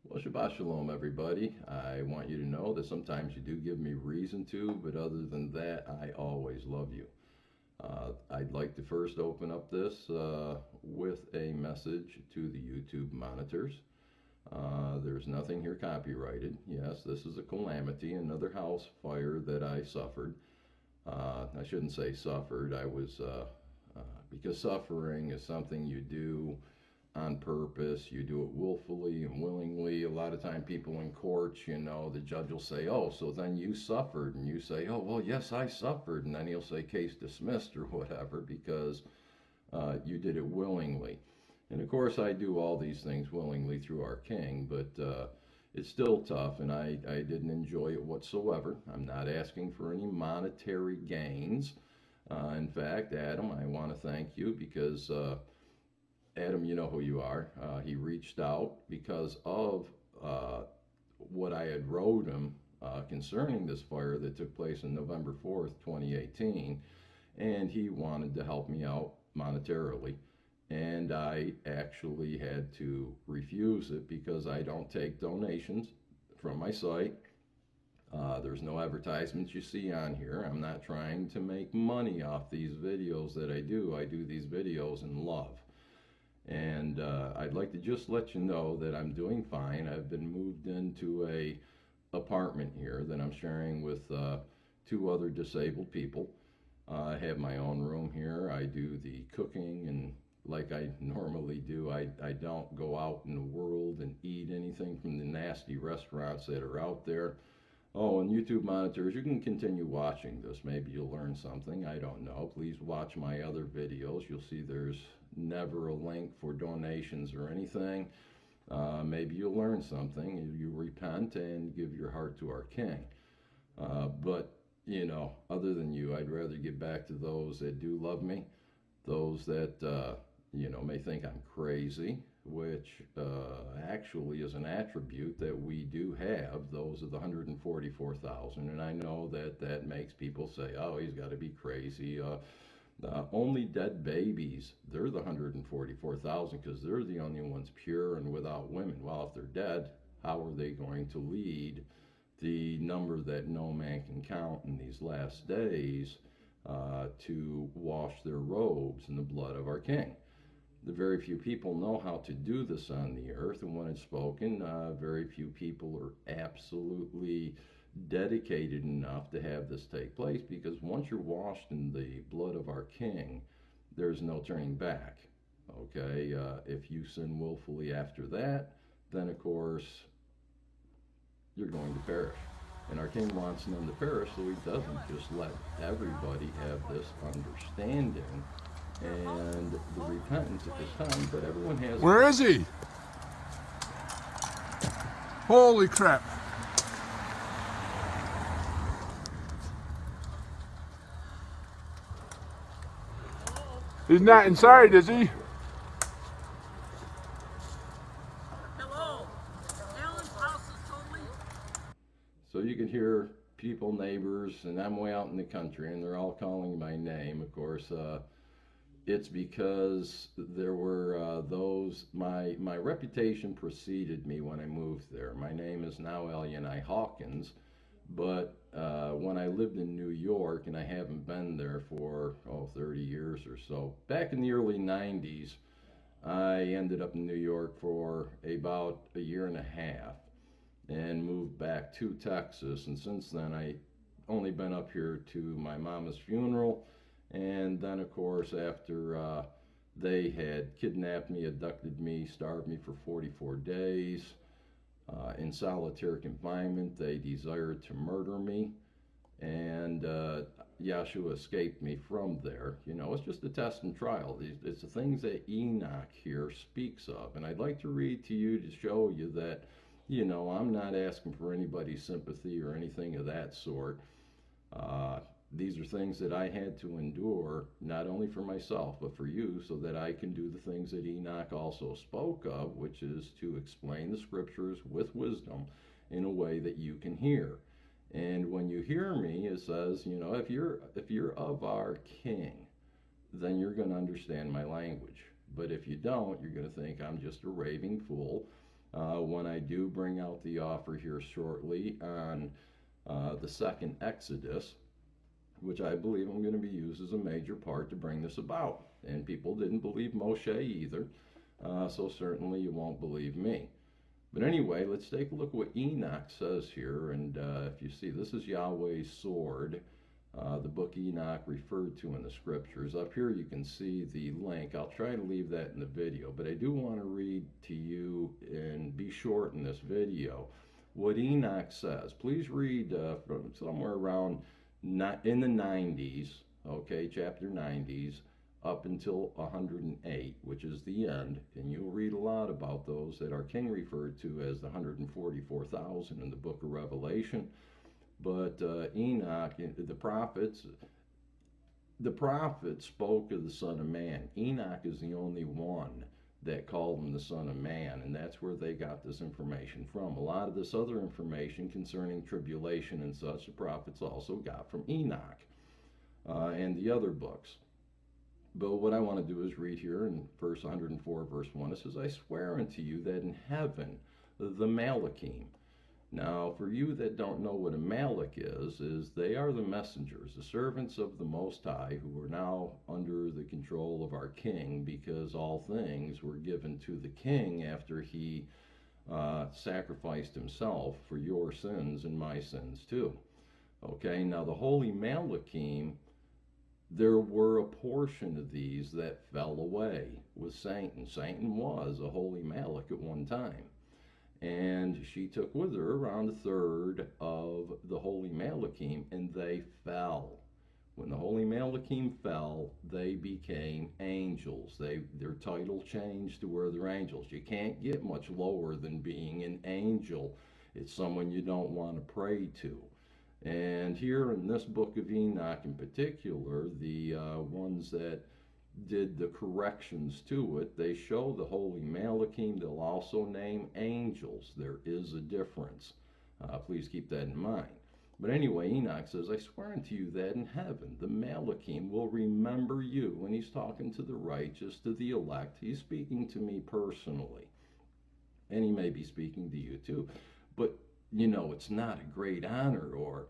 Well, Shabbat Shalom, everybody. I want you to know that sometimes you do give me reason to, but other than that, I always love you. I'd like to first open up this with a message to the YouTube monitors. There's nothing here copyrighted. Yes, this is a calamity, another house fire that I suffered. I shouldn't say suffered. Because suffering is something you do on purpose. You do it willfully and willingly. A lot of time people in courts, the judge will say, oh, so then you suffered. And you say, oh, well, yes, I suffered. And then he'll say case dismissed or whatever because you did it willingly. And of course, I do all these things willingly through our King, but it's still tough, and I didn't enjoy it whatsoever. I'm not asking for any monetary gains. In fact, Adam, I want to thank you because Adam, you know who you are. He reached out because of what I had wrote him concerning this fire that took place on November 4th, 2018, and he wanted to help me out monetarily. And I actually had to refuse it because I don't take donations from my site. There's no advertisements you see on here. I'm not trying to make money off these videos that I do. I do these videos in love. And I'd like to just let you know that I'm doing fine. I've been moved into a apartment here that I'm sharing with two other disabled people. I have my own room here. I do the cooking, and like I normally do, I don't go out in the world and eat anything from the nasty restaurants that are out there. Oh, and YouTube monitors, you can continue watching this. Maybe you'll learn something. I don't know. Please watch my other videos. You'll see there's never a link for donations or anything. Maybe you'll learn something. You repent and give your heart to our King. But, other than you, I'd rather get back to those that do love me, those that, may think I'm crazy, which actually is an attribute that we do have. Those are the 144,000. And I know that that makes people say, oh, he's got to be crazy. Only dead babies, they're the 144,000 because they're the only ones pure and without women. Well, if they're dead, how are they going to lead the number that no man can count in these last days to wash their robes in the blood of our King? The very few people know how to do this on the earth, and when it's spoken, very few people are absolutely dedicated enough to have this take place, because once you're washed in the blood of our King, there's no turning back. Okay, if you sin willfully after that, then of course you're going to perish. And our King wants none to perish, so he doesn't just let everybody have this understanding and the repentance at this time, but everyone has. Where is he? Holy crap. He's not inside, is he? Hello. Alan's house is totally. So you can hear people, neighbors, and I'm way out in the country, and they're all calling my name. Of course, it's because there were my reputation preceded me when I moved there. My name is now Al-Yahnai Hawkins, but when I lived in New York, and I haven't been there for 30 years or so, back in the early 90s, I ended up in New York for about a year and a half and moved back to Texas. And since then, I only been up here to my mama's funeral. And then, of course, after they had kidnapped me, abducted me, starved me for 44 days in solitary confinement, they desired to murder me. And Yahshua escaped me from there. It's just a test and trial. It's the things that Enoch here speaks of. And I'd like to read to you to show you that, I'm not asking for anybody's sympathy or anything of that sort. These are things that I had to endure, not only for myself, but for you, so that I can do the things that Enoch also spoke of, which is to explain the scriptures with wisdom in a way that you can hear. And when you hear me, it says, if you're of our King, then you're going to understand my language. But if you don't, you're going to think I'm just a raving fool. when I do bring out the offer here shortly on the second Exodus, which I believe I'm going to be used as a major part to bring this about. And people didn't believe Moshe either, so certainly you won't believe me. But anyway, let's take a look at what Enoch says here. And if you see, this is Yahweh's sword, the book Enoch referred to in the scriptures. Up here you can see the link. I'll try to leave that in the video, but I do want to read to you, and be short in this video, what Enoch says. Please read from somewhere around in the 90s, okay, chapter 90s, up until 108, which is the end, and you'll read a lot about those that our king referred to as the 144,000 in the book of Revelation. But Enoch, the prophets spoke of the Son of Man. Enoch is the only one that called him the Son of Man, and that's where they got this information from. A lot of this other information concerning tribulation and such, the prophets also got from Enoch and the other books. But what I want to do is read here in verse 104, verse 1. It says, I swear unto you that in heaven the Malachim. Now, for you that don't know what a Malach is they are the messengers, the servants of the Most High, who are now under the control of our king, because all things were given to the king after he sacrificed himself for your sins and my sins too. Okay, now the holy Malachim, there were a portion of these that fell away with Satan. Satan was a holy Malach at one time. And she took with her around a third of the holy Malachim, and they fell. When the holy Malachim fell, they became angels. Their title changed to where they're angels. You can't get much lower than being an angel. It's someone you don't want to pray to. And here in this book of Enoch in particular, the ones that did the corrections to it, they show the holy Malachim. They'll also name angels. There is a difference. Please keep that in mind. But anyway, Enoch says, I swear unto you that in heaven the Malachim will remember you. When he's talking to the righteous, to the elect, he's speaking to me personally. And he may be speaking to you too. But, you know, it's not a great honor or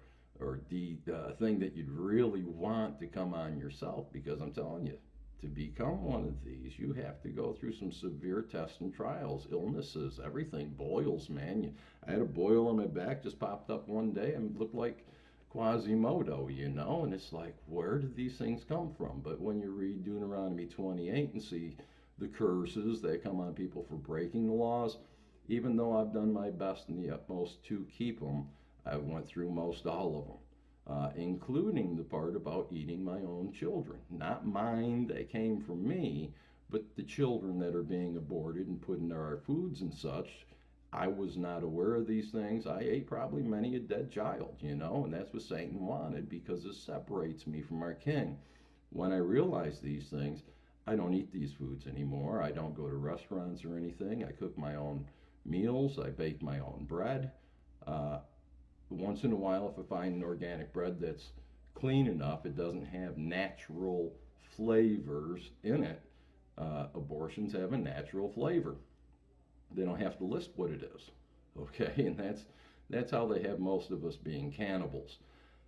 the thing that you'd really want to come on yourself, because I'm telling you, to become one of these, you have to go through some severe tests and trials, illnesses, everything, boils, man. I had a boil on my back, just popped up one day and looked like Quasimodo, you know, and it's like, where did these things come from? But when you read Deuteronomy 28 and see the curses that come on people for breaking the laws, even though I've done my best and the utmost to keep them, I went through most all of them. Including the part about eating my own children. Not mine, they came from me, but the children that are being aborted and put into our foods and such. I was not aware of these things. I ate probably many a dead child, you know, and that's what Satan wanted, because it separates me from our king. When I realized these things, I don't eat these foods anymore. I don't go to restaurants or anything. I cook my own meals. I bake my own bread. Once in a while, if I find an organic bread that's clean enough, it doesn't have natural flavors in it. Abortions have a natural flavor. They don't have to list what it is, okay? And that's how they have most of us being cannibals.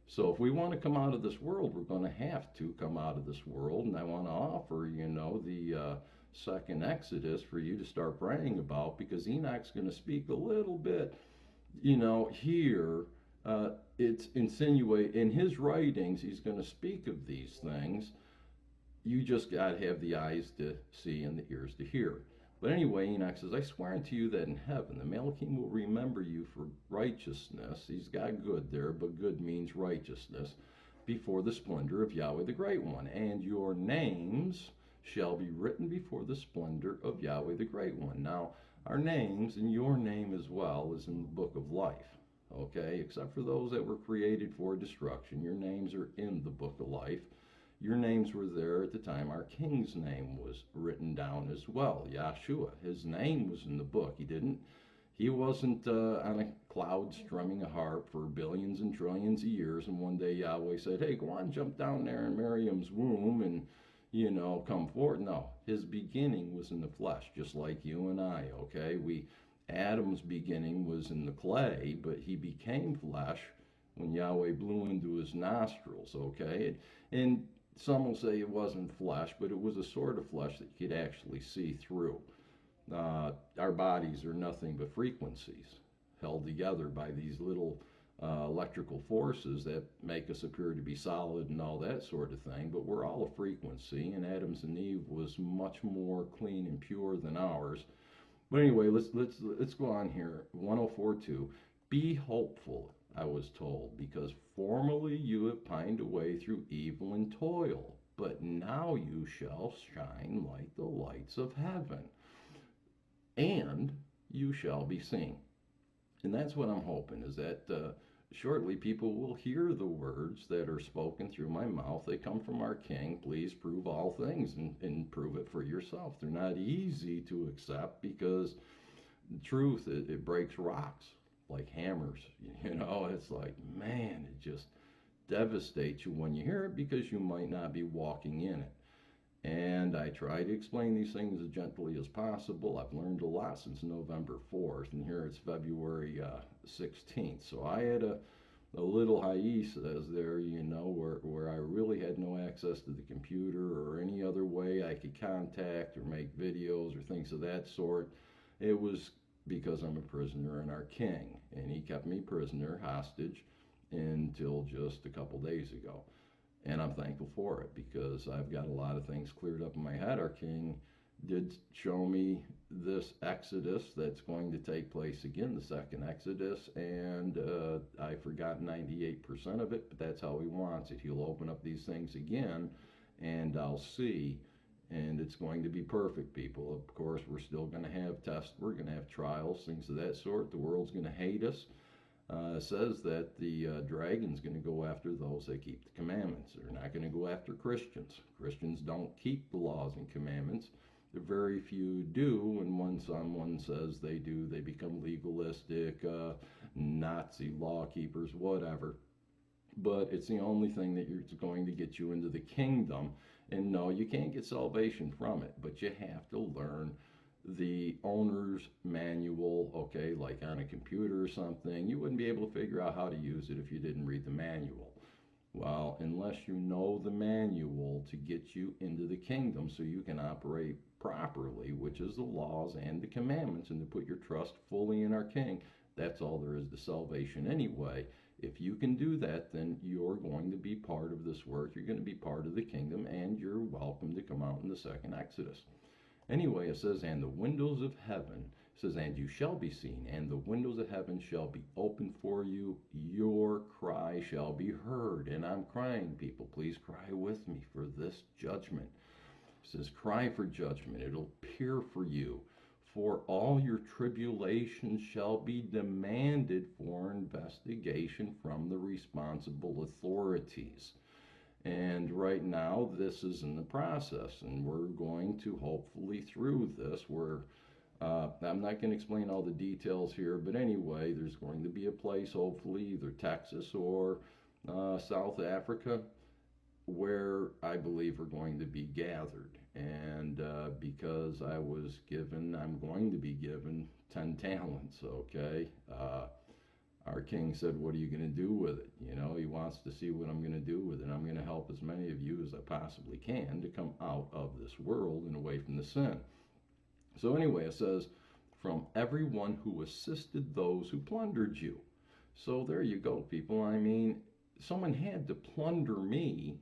So if we want to come out of this world, we're going to have to come out of this world. And I want to offer, you know, the second Exodus for you to start praying about, because Enoch's going to speak a little bit, you know, here. It's insinuate in his writings, he's going to speak of these things. You just got to have the eyes to see and the ears to hear. But anyway, Enoch says, I swear unto you that in heaven the Malachim will remember you for righteousness. He's got good there, but good means righteousness, before the splendor of Yahweh the Great One. And your names shall be written before the splendor of Yahweh the Great One. Now, our names, and your name as well, is in the book of life. Okay, except for those that were created for destruction, your names are in the book of life. Your names were there at the time our king's name was written down as well. Yahshua, his name was in the book. He wasn't on a cloud strumming a harp for billions and trillions of years, and one day Yahweh said, hey, go on, jump down there in Miriam's womb and, you know, come forth. No, his beginning was in the flesh, just like you and I, okay? Adam's beginning was in the clay, but he became flesh when Yahweh blew into his nostrils, okay? And some will say it wasn't flesh, but it was a sort of flesh that you could actually see through. Our bodies are nothing but frequencies held together by these little electrical forces that make us appear to be solid and all that sort of thing, but we're all a frequency, and Adam's and Eve was much more clean and pure than ours. But anyway, let's go on here. 104.2. Be hopeful, I was told, because formerly you have pined away through evil and toil, but now you shall shine like the lights of heaven, and you shall be seen. And that's what I'm hoping, is that shortly people will hear the words that are spoken through my mouth. They come from our King. Please prove all things and prove it for yourself. They're not easy to accept because the truth, it breaks rocks like hammers. You know, it's like, man, it just devastates you when you hear it because you might not be walking in it. And I try to explain these things as gently as possible. I've learned a lot since November 4th, and here it's February 16th. So I had a little hiatus there, you know, where I really had no access to the computer or any other way I could contact or make videos or things of that sort. It was because I'm a prisoner in our King, and he kept me prisoner, hostage, until just a couple days ago. And I'm thankful for it because I've got a lot of things cleared up in my head. Our King did show me this Exodus that's going to take place again, the second Exodus, and I forgot 98% of it, but that's how he wants it. He'll open up these things again, and I'll see, and it's going to be perfect, people. Of course, we're still going to have tests, we're going to have trials, things of that sort. The world's going to hate us. Says that the dragon's going to go after those that keep the commandments. They're not going to go after Christians. Christians don't keep the laws and commandments. Very few do, and when someone says they do, they become legalistic, Nazi law keepers, whatever. But it's the only thing that is going to get you into the kingdom. And no, you can't get salvation from it, but you have to learn the owner's manual, okay, like on a computer or something. You wouldn't be able to figure out how to use it if you didn't read the manual. Well, unless you know the manual to get you into the kingdom so you can operate properly, which is the laws and the commandments, and to put your trust fully in our King, that's all there is to salvation anyway. If you can do that, then you're going to be part of this work. You're going to be part of the kingdom, and you're welcome to come out in the second Exodus. Anyway, it says, and the windows of heaven, it says, and you shall be seen, and the windows of heaven shall be opened for you. Your cry shall be heard. And I'm crying, people. Please cry with me for this judgment. It says, cry for judgment. It'll appear for you. For all your tribulations shall be demanded for investigation from the responsible authorities. And right now, this is in the process, and we're going to hopefully through this, I'm not going to explain all the details here, but anyway, there's going to be a place, hopefully, either Texas or South Africa, where I believe we're going to be gathered. And because I'm going to be given 10 talents, okay? Our King said, what are you going to do with it? You know, he wants to see what I'm going to do with it. I'm going to help as many of you as I possibly can to come out of this world and away from the sin. So anyway, it says, from everyone who assisted those who plundered you. So there you go, people. I mean, someone had to plunder me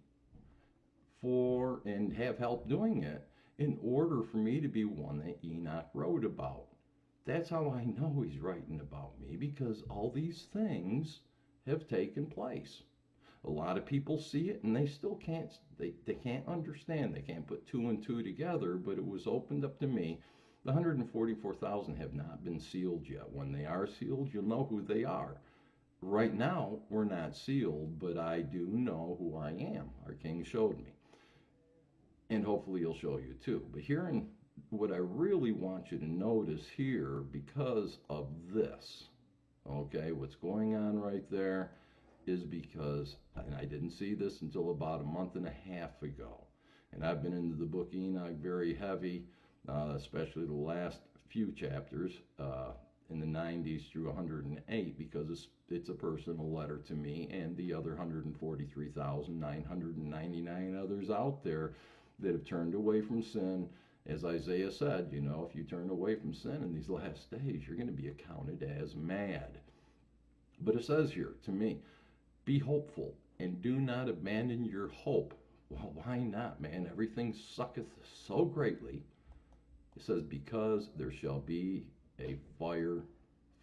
and have help doing it in order for me to be one that Enoch wrote about. That's how I know he's writing about me, because all these things have taken place. A lot of people see it and they still can't, they can't understand. They can't put two and two together, but it was opened up to me. The 144,000 have not been sealed yet. When they are sealed, you'll know who they are. Right now, we're not sealed, but I do know who I am. Our King showed me. And hopefully he'll show you too. But herein, what I really want you to notice here, because of this, okay, what's going on right there is because, and I didn't see this until about a month and a half ago, and I've been into the book Enoch very heavy, especially the last few chapters, in the 90s through 108 because it's a personal letter to me and the other 143,999 others out there that have turned away from sin. As Isaiah said, you know, if you turn away from sin in these last days, you're going to be accounted as mad. But it says here to me, be hopeful and do not abandon your hope. Well, why not, man? Everything sucketh so greatly. It says, because there shall be a fire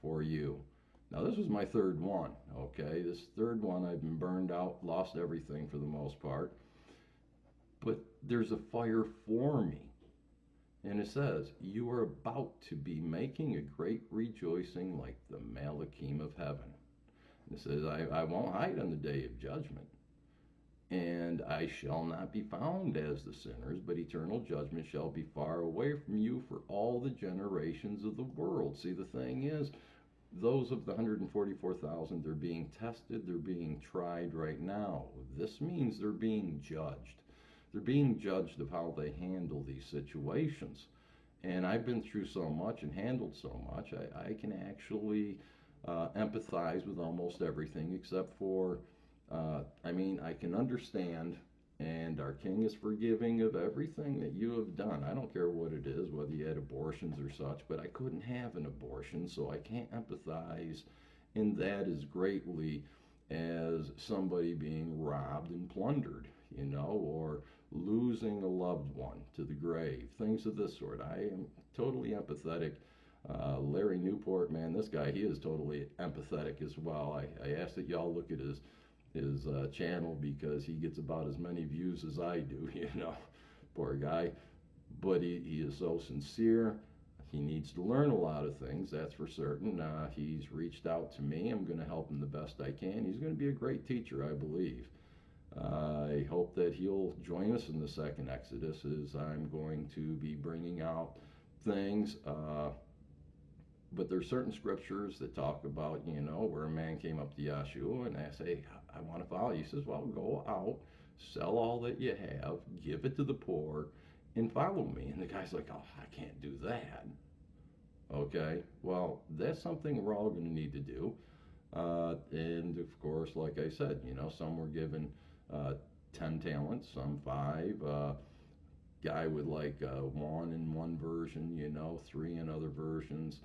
for you. Now, this was my third one, okay? This third one, I've been burned out, lost everything for the most part. But there's a fire for me. And it says, you are about to be making a great rejoicing like the Malachim of heaven. And it says, I won't hide on the day of judgment. And I shall not be found as the sinners, but eternal judgment shall be far away from you for all the generations of the world. See, the thing is, those of the 144,000, they're being tested, they're being tried right now. This means they're being judged. They're being judged of how they handle these situations. And I've been through so much and handled so much, I can actually empathize with almost everything except for I can understand, and our King is forgiving of everything that you have done. I don't care what it is, whether you had abortions or such, but I couldn't have an abortion, so I can't empathize in that as greatly as somebody being robbed and plundered, you know, or losing a loved one to the grave, things of this sort. I am totally empathetic. Larry Newport, man, this guy, he is totally empathetic as well. I ask that y'all look at his channel because he gets about as many views as I do, you know, poor guy. But he is so sincere. He needs to learn a lot of things, that's for certain. He's reached out to me. I'm going to help him the best I can. He's going to be a great teacher, I believe. I hope that he'll join us in the second Exodus, as I'm going to be bringing out things. But there's certain scriptures that talk about, you know, where a man came up to Yahshua and asked, hey, I want to follow you. He says, well, go out, sell all that you have, give it to the poor, and follow me. And the guy's like, oh, I can't do that. Okay, well, that's something we're all going to need to do. And of course, like I said, you know, some were given 10 talents, some 5. Guy with like 1 in one version, you know, 3 in other versions.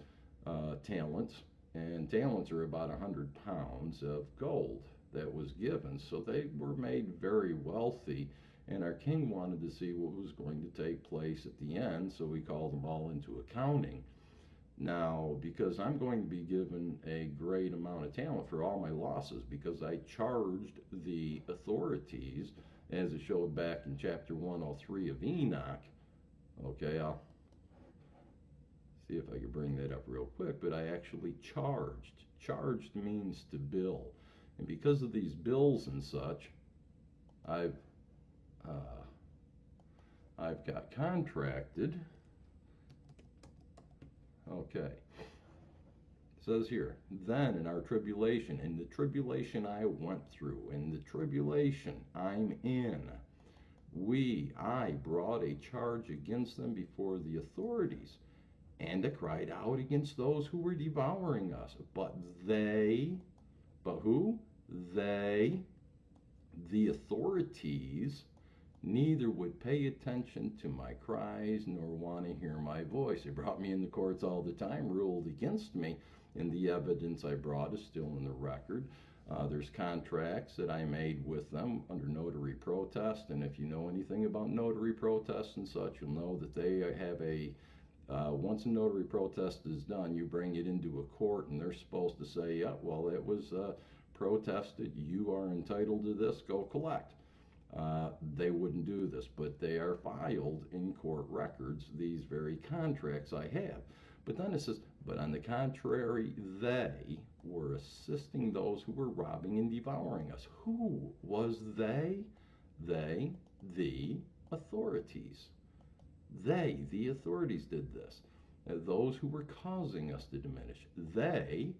Talents, and talents are about 100 pounds of gold that was given. So they were made very wealthy, and our King wanted to see what was going to take place at the end, so we called them all into accounting. Now, because I'm going to be given a great amount of talent for all my losses, because I charged the authorities, as it showed back in chapter 103 of Enoch. Okay, I'll see if I can bring that up real quick, but I actually charged. Charged means to bill. And because of these bills and such, I've got contracted. Okay. It says here, then in our tribulation, in the tribulation I went through, in the tribulation I'm in, I brought a charge against them before the authorities, and I cried out against those who were devouring us. But who? They, the authorities, neither would pay attention to my cries nor want to hear my voice. They brought me in the courts all the time, ruled against me, and the evidence I brought is still in the record. There's contracts that I made with them under notary protest, and if you know anything about notary protest and such, you'll know that they have a once a notary protest is done, you bring it into a court, and they're supposed to say, yeah, well, it was protested, you are entitled to this, go collect. They wouldn't do this, but they are filed in court records, these very contracts I have. But then it says, but on the contrary, they were assisting those who were robbing and devouring us. Who was they? They, the authorities. They, the authorities, did this. Those who were causing us to diminish. They,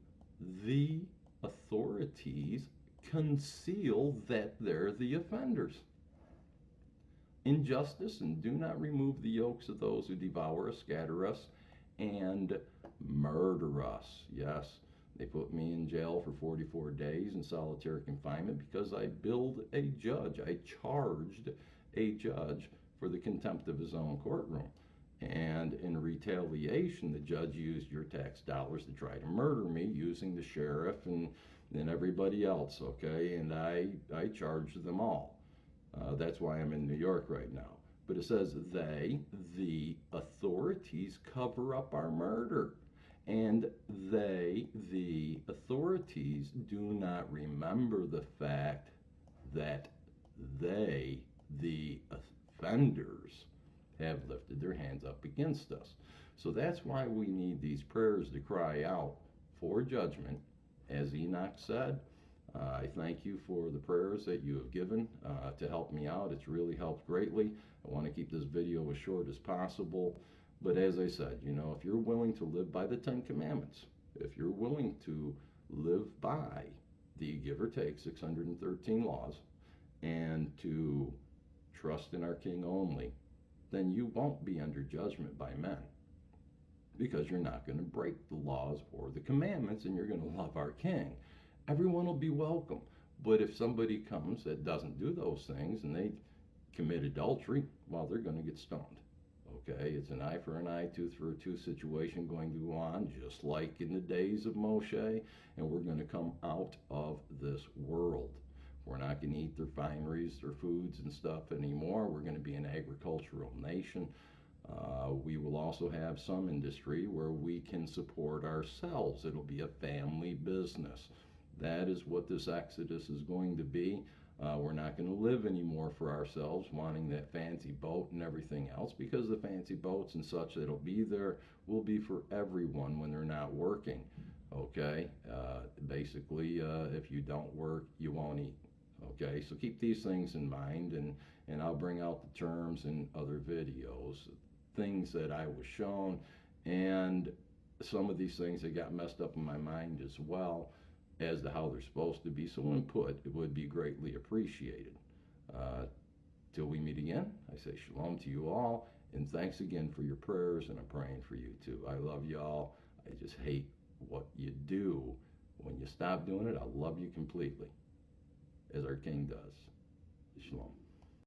the authorities, conceal that they're the offenders. Injustice, and do not remove the yokes of those who devour us, scatter us, and murder us. Yes, they put me in jail for 44 days in solitary confinement because I billed a judge. I charged a judge for the contempt of his own courtroom. And in retaliation, the judge used your tax dollars to try to murder me using the sheriff and everybody else, okay? And I charged them all. That's why I'm in New York right now. But it says the authorities, cover up our murder. And the authorities, do not remember the fact that the offenders, have lifted their hands up against us. So that's why we need these prayers to cry out for judgment. As Enoch said, I thank you for the prayers that you have given to help me out. It's really helped greatly. I want to keep this video as short as possible. But as I said, you know, if you're willing to live by the 10 Commandments, if you're willing to live by the give or take 613 laws, and to trust in our King only, then you won't be under judgment by men, because you're not going to break the laws or the commandments, and you're going to love our King. Everyone will be welcome. But if somebody comes that doesn't do those things and they commit adultery, well, they're going to get stoned. Okay, it's an eye for an eye, tooth for a tooth situation going to go on, just like in the days of Moshe, and we're going to come out of this world. We're not going to eat their fineries, their foods and stuff anymore. We're going to be an agricultural nation. We will also have some industry where we can support ourselves. It'll be a family business. That is what this Exodus is going to be. We're not going to live anymore for ourselves, wanting that fancy boat and everything else, because the fancy boats and such that'll be there will be for everyone when they're not working. Okay? Basically, if you don't work, you won't eat. Okay, so keep these things in mind, and I'll bring out the terms in other videos, things that I was shown, and some of these things that got messed up in my mind as well as to how they're supposed to be. So input, it would be greatly appreciated. Till we meet again, I say shalom to you all, and thanks again for your prayers, and I'm praying for you too. I love you all. I just hate what you do. When you stop doing it, I'll love you completely, as our King does. Shalom.